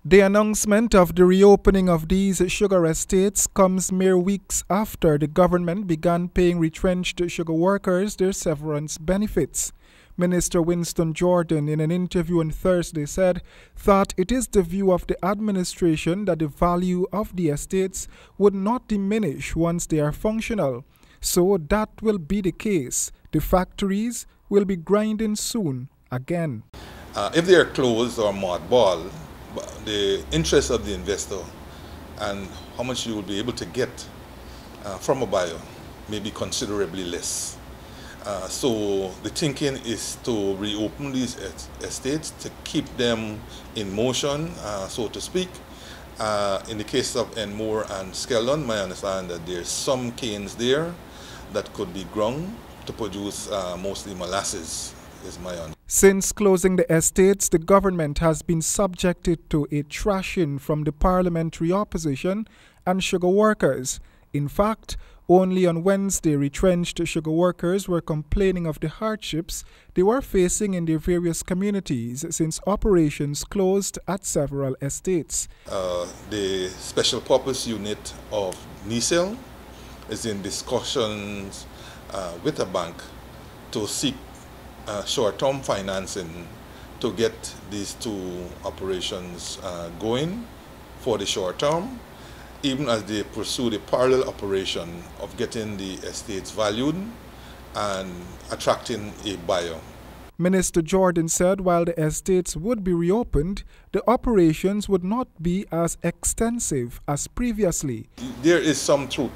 The announcement of the reopening of these sugar estates comes mere weeks after the government began paying retrenched sugar workers their severance benefits. Minister Winston Jordan, in an interview on Thursday, said that it is the view of the administration that the value of the estates would not diminish once they are functional. So that will be the case. The factories will be grinding soon again. If they are closed or mothballed, the interest of the investor and how much you will be able to get from a buyer may be considerably less. So the thinking is to reopen these estates, to keep them in motion, so to speak. In the case of Enmore and Skeldon, I understand that there's some canes there that could be ground to produce mostly molasses. Since closing the estates, the government has been subjected to a thrashing from the parliamentary opposition and sugar workers. In fact, only on Wednesday, retrenched sugar workers were complaining of the hardships they were facing in their various communities since operations closed at several estates. The special purpose unit of NICEL is in discussions with a bank to seek short-term financing to get these two operations going for the short term, even as they pursue the parallel operation of getting the estates valued and attracting a buyer. Minister Jordan said while the estates would be reopened, the operations would not be as extensive as previously. There is some truth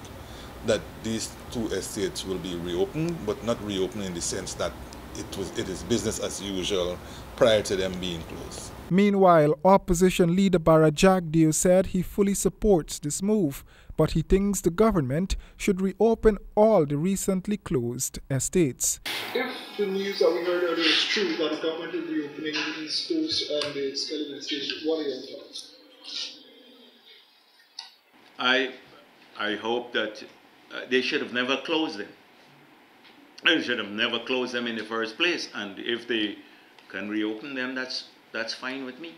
that these two estates will be reopened, but not reopened in the sense that it is business as usual prior to them being closed. Meanwhile, opposition leader Bara Jagdeo said he fully supports this move, but he thinks the government should reopen all the recently closed estates. If the news that we heard earlier is true, that the government is reopening the East Coast and the Skeldon estates, what are your thoughts? I hope that they should have never closed them. They should have never closed them in the first place, and if they can reopen them, that's fine with me.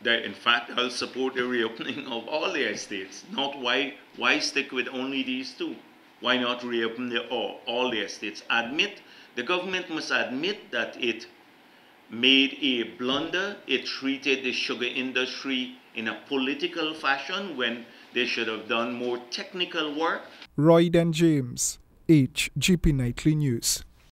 In fact, I'll support the reopening of all the estates. Not why stick with only these two? Why not reopen all the estates? The government must admit that it made a blunder. It treated the sugar industry in a political fashion when they should have done more technical work. Roy and James, HGP Nightly News.